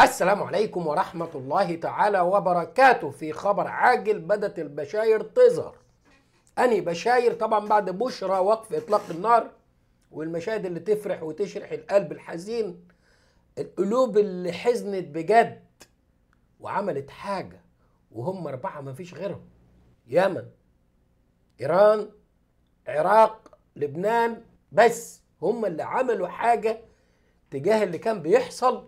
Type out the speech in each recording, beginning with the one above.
السلام عليكم ورحمة الله تعالى وبركاته. في خبر عاجل بدت البشاير تظهر. أني بشاير طبعا بعد بشرى وقف إطلاق النار والمشاهد اللي تفرح وتشرح القلب الحزين، القلوب اللي حزنت بجد وعملت حاجة، وهم 4 مفيش غيرهم: يمن، إيران، عراق، لبنان، بس هم اللي عملوا حاجة تجاه اللي كان بيحصل.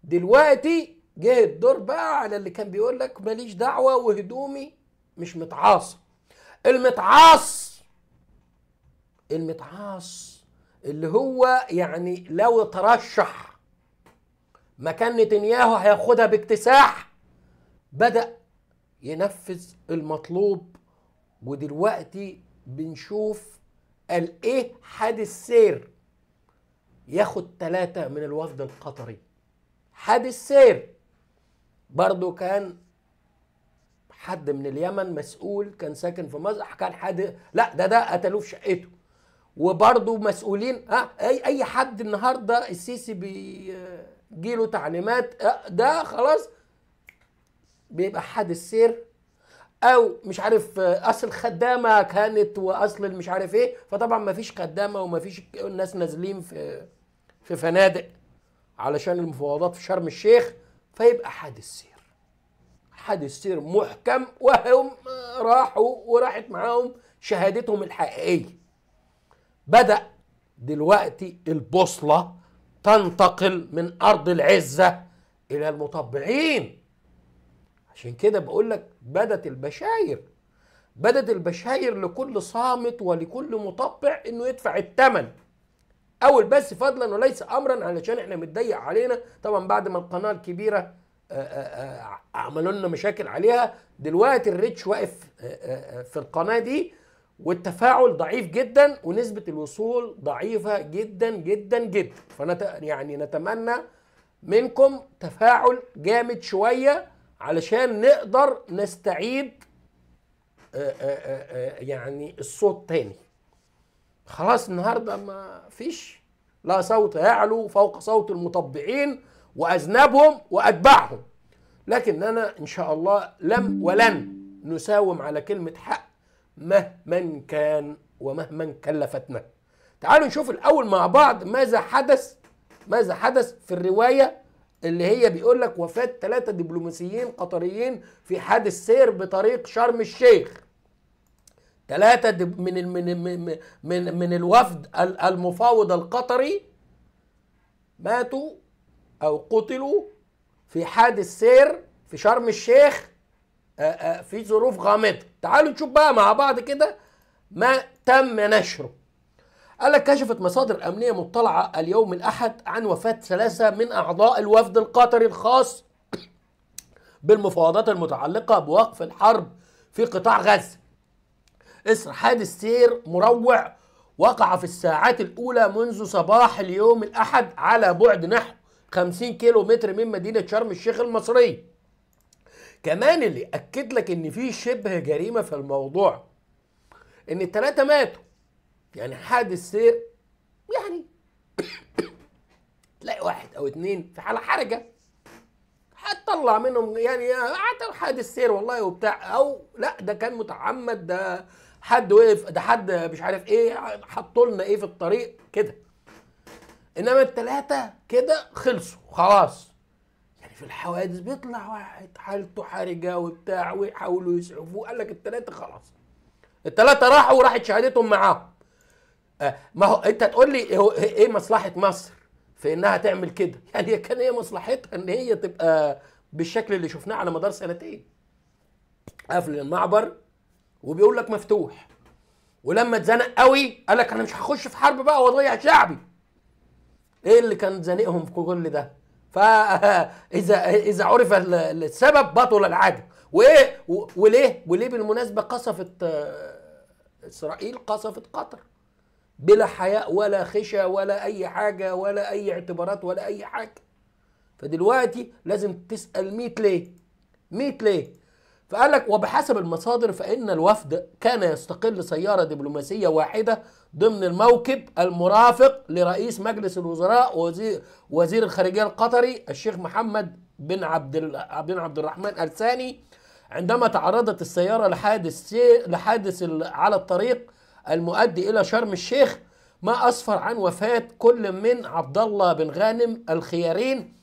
دلوقتي جه الدور بقى على اللي كان بيقول لك ماليش دعوة وهدومي مش متعاصة. المتعاص اللي هو يعني لو ترشح مكان نتنياهو هياخدها باكتساح، بدأ ينفذ المطلوب. ودلوقتي بنشوف الايه حادث سير ياخد 3 من الوفد القطري. حادث سير برضو كان حد من اليمن مسؤول، كان ساكن في مصر، كان حد لا ده قتلوه في شقته. وبرضو مسؤولين اي حد النهارده السيسي بيجيله تعليمات ده خلاص بيبقى حادث سير، او مش عارف اصل خدامه كانت واصل مش عارف ايه، فطبعا ما فيش خدامه وما فيش الناس نازلين في فنادق علشان المفاوضات في شرم الشيخ، فيبقى حادث سير محكم، وهم راحوا وراحت معاهم شهادتهم الحقيقية. بدأ دلوقتي البوصلة تنتقل من أرض العزة إلى المطبعين. عشان كده بقول لك بدت البشاير لكل صامت ولكل مطبع إنه يدفع الثمن. أول بس فضلا وليس أمرا، علشان إحنا متضيق علينا طبعا بعد ما القناة الكبيرة عملوا لنا مشاكل عليها. دلوقتي الريتش واقف في القناة دي، والتفاعل ضعيف جدا ونسبة الوصول ضعيفة جدا جدا جدا. يعني نتمنى منكم تفاعل جامد شوية علشان نقدر نستعيد يعني الصوت تاني. خلاص النهاردة ما فيش لا صوت يعلو فوق صوت المطبعين وأذنابهم وأتباعهم، لكننا إن شاء الله لم ولن نساوم على كلمة حق مهما كان ومهما كلفتنا. تعالوا نشوف الأول مع بعض ماذا حدث في الرواية اللي هي بيقول لك وفاة 3 دبلوماسيين قطريين في حادث سير بطريق شرم الشيخ. 3 من الوفد المفاوض القطري ماتوا أو قتلوا في حادث سير في شرم الشيخ في ظروف غامضة. تعالوا نشوف بقى مع بعض كده ما تم نشره. قال لك كشفت مصادر أمنية مطلعة اليوم الأحد عن وفاة 3 من أعضاء الوفد القطري الخاص بالمفاوضات المتعلقة بوقف الحرب في قطاع غزة إثر حادث سير مروع وقع في الساعات الأولى منذ صباح اليوم الأحد على بعد نحو 50 كيلو متر من مدينة شرم الشيخ المصرية. كمان اللي أكد لك إن في شبه جريمة في الموضوع إن ال3 ماتوا. يعني حادث سير يعني تلاقي 1 أو 2 في حالة حرجة هتطلع منهم، يعني حادث سير والله وبتاع، أو لا ده كان متعمد، ده حد وقف، ده حد مش عارف ايه حطوا لنا ايه في الطريق كده. انما ال3 كده خلصوا خلاص. يعني في الحوادث بيطلع واحد حالته حرجه وبتاع ويحاولوا يسعفوه، قال لك ال3 خلاص، ال3 راحوا وراحت شهادتهم معاهم. ما هو انت تقول لي ايه مصلحه مصر في انها تعمل كده؟ يعني كان هي مصلحتها ان هي تبقى بالشكل اللي شفناه على مدار 2 سنين، قافل المعبر وبيقول لك مفتوح، ولما اتزنق قوي قال لك انا مش هخش في حرب بقى واضيع شعبي. ايه اللي كان زنقهم في كل ده؟ فاذا عرف السبب بطل العجب. وايه وليه بالمناسبه قصفت اسرائيل، قصفت قطر بلا حياء ولا خشى ولا اي حاجه ولا اي اعتبارات ولا اي حاجه. فدلوقتي لازم تسال 100 ليه. فقال لك وبحسب المصادر فإن الوفد كان يستقل سيارة دبلوماسية واحدة ضمن الموكب المرافق لرئيس مجلس الوزراء وزير الخارجية القطري الشيخ محمد بن عبد الرحمن آل ثاني، عندما تعرضت السيارة لحادث على الطريق المؤدي إلى شرم الشيخ، ما أسفر عن وفاة كل من عبد الله بن غانم الخيارين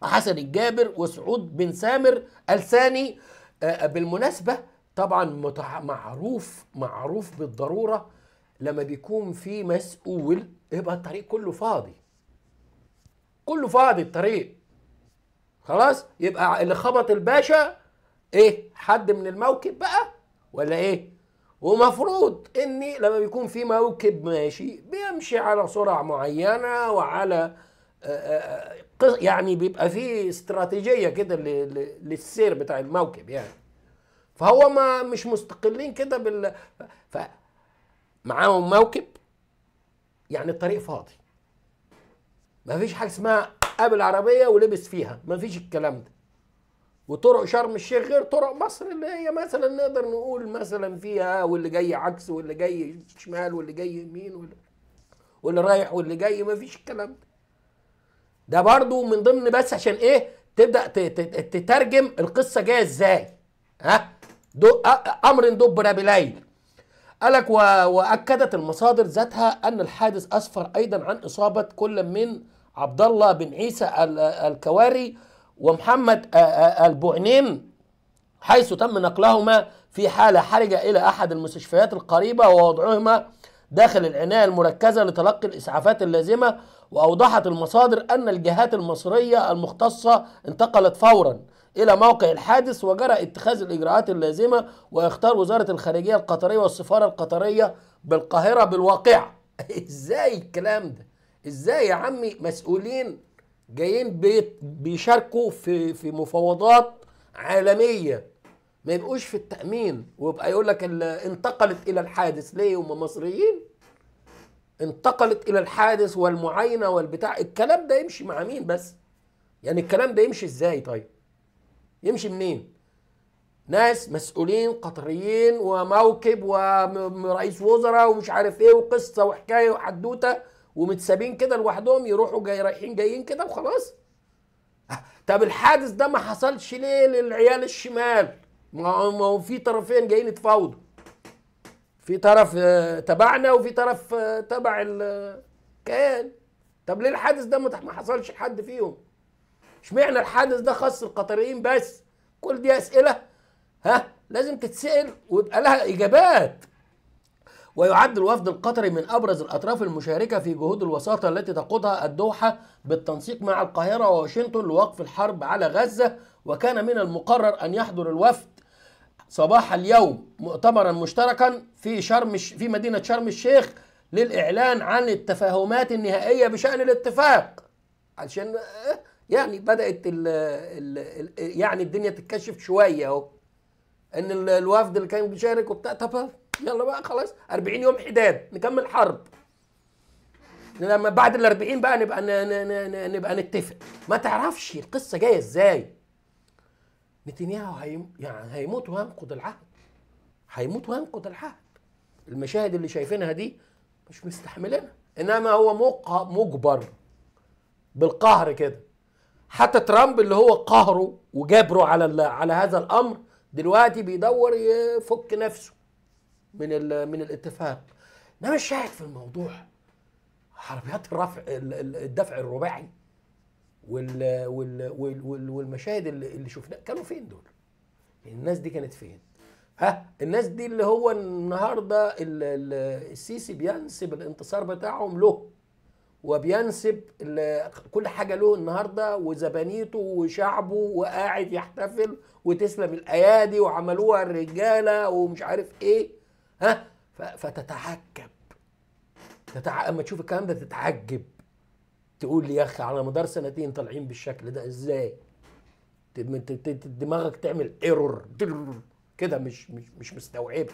وحسن الجابر وسعود بن سامر آل ثاني. بالمناسبة طبعا معروف بالضرورة لما بيكون في مسؤول يبقى الطريق كله فاضي، كله فاضي الطريق خلاص. يبقى اللي خبط الباشا ايه؟ حد من الموكب بقى ولا ايه؟ ومفروض اني لما بيكون في موكب ماشي بيمشي على سرعة معينة وعلى يعني بيبقى فيه استراتيجية كده للسير بتاع الموكب يعني. فهو ما مش مستقلين كده معاهم موكب يعني الطريق فاضي، ما فيش حاجة اسمها قابل عربية ولبس فيها، ما فيش الكلام ده. وطرق شرم الشيخ غير طرق مصر اللي هي مثلا نقدر نقول مثلا فيها واللي جاي عكس واللي جاي شمال واللي جاي يمين واللي رايح واللي جاي، ما فيش الكلام ده. ده برضو من ضمن بس عشان ايه تبدأ تترجم القصة جاية ازاي. امر دبر بليل. قالك واكدت المصادر ذاتها ان الحادث اسفر ايضا عن اصابة كل من عبد الله بن عيسى الكواري ومحمد البوعنين، حيث تم نقلهما في حالة حرجة إلى أحد المستشفيات القريبة ووضعهما داخل العناية المركزة لتلقي الإسعافات اللازمة. وأوضحت المصادر أن الجهات المصرية المختصة انتقلت فورا إلى موقع الحادث وجرى اتخاذ الإجراءات اللازمة، ويختار وزارة الخارجية القطرية والسفارة القطرية بالقاهرة بالواقع. إزاي الكلام ده؟ إزاي يا عمي مسؤولين جايين بيشاركوا في مفاوضات عالمية ما يبقوش في التأمين ويبقى يقول لك انتقلت إلى الحادث ليه؟ هم مصريين؟ انتقلت إلى الحادث والمعاينة والبتاع، الكلام ده يمشي مع مين بس؟ يعني الكلام ده يمشي إزاي طيب؟ يمشي منين؟ ناس مسؤولين قطريين وموكب ورئيس وزراء ومش عارف ايه وقصة وحكاية وحدوتة ومتسابين كده لوحدهم يروحوا رايحين جايين كده وخلاص. طب الحادث ده ما حصلش ليه للعيال الشمال؟ ما هو في طرفين جايين يتفاوضوا، في طرف تبعنا وفي طرف تبع الكيان. طب ليه الحادث ده ما حصلش لحد فيهم؟ اشمعنى الحادث ده خاص القطريين بس؟ كل دي اسئله لازم تتسال ويبقى لها اجابات. ويعد الوفد القطري من أبرز الأطراف المشاركة في جهود الوساطة التي تقودها الدوحة بالتنسيق مع القاهرة وواشنطن لوقف الحرب على غزة. وكان من المقرر أن يحضر الوفد صباح اليوم مؤتمرا مشتركا في مدينة شرم الشيخ للإعلان عن التفاهمات النهائية بشأن الاتفاق، عشان يعني بدأت يعني الدنيا تتكشف شوية اهو ان الوفد اللي كان بيشارك وبتاع. طب يلا بقى خلاص 40 يوم حداد نكمل حرب، لما بعد ال 40 بقى نبقى نتفق. ما تعرفش القصه جايه ازاي. نتنياهو يعني هيموت وينقض العهد، هيموت وينقض العهد. المشاهد اللي شايفينها دي مش مستحملينها، انما هو مجبر بالقهر كده. حتى ترامب اللي هو قهره وجبره على هذا الامر دلوقتي بيدور يفك نفسه من الاتفاق. انما الشاهد في الموضوع عربيات الدفع الرباعي والمشاهد اللي شفناها كانوا فين دول؟ الناس دي كانت فين؟ الناس دي اللي هو النهارده السيسي بينسب الانتصار بتاعهم له وبينسب كل حاجه له النهارده وزبانيته وشعبه وقاعد يحتفل وتسلم الايادي وعملوها الرجاله ومش عارف ايه. فتتعجب اما تشوف الكلام ده تتعجب، تقول لي يا اخي على مدار سنتين طالعين بالشكل ده ازاي؟ دماغك تعمل ايرور كده مش مستوعب.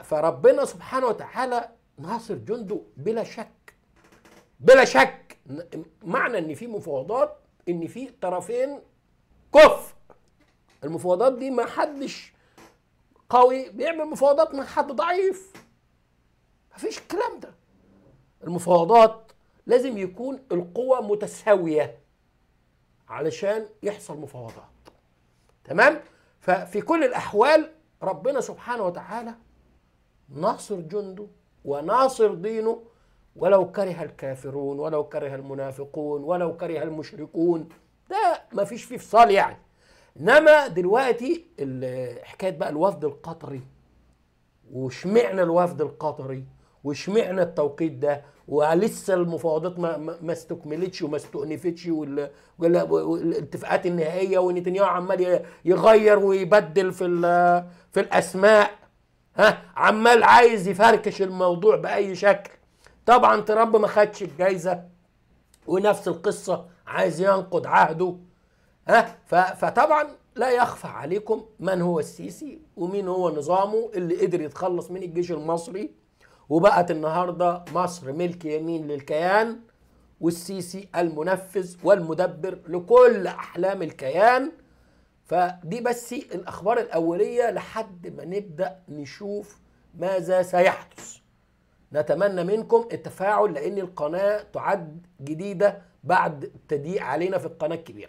فربنا سبحانه وتعالى ناصر جنده بلا شك، بلا شك. معنى ان في مفاوضات ان في طرفين كفء المفاوضات دي ما حدش قوي بيعمل مفاوضات مع حد ضعيف، مفيش الكلام ده. المفاوضات لازم يكون القوى متساوية علشان يحصل مفاوضات. تمام؟ ففي كل الأحوال ربنا سبحانه وتعالى ناصر جنده وناصر دينه، ولو كره الكافرون ولو كره المنافقون ولو كره المشركون. ده ما فيش فيه فصال يعني. انما دلوقتي حكايه بقى الوفد القطري، وشمعنا الوفد القطري وشمعنا التوقيت ده، ولسه المفاوضات ما استكملتش وما استؤنفتش، والاتفاقات النهائيه، ونتنياهو عمال يغير ويبدل في الاسماء، ها، عمال عايز يفركش الموضوع باي شكل. طبعا ترامب ما خدش الجايزه، ونفس القصه عايز ينقض عهده، ها. فطبعا لا يخفى عليكم من هو السيسي ومين هو نظامه اللي قدر يتخلص من الجيش المصري، وبقت النهارده مصر ملك يمين للكيان، والسيسي المنفذ والمدبر لكل احلام الكيان. فدي بس الاخبار الاوليه لحد ما نبدا نشوف ماذا سيحدث. نتمنى منكم التفاعل، لان القناه تعد جديده بعد التضييق علينا في القناه الكبيره.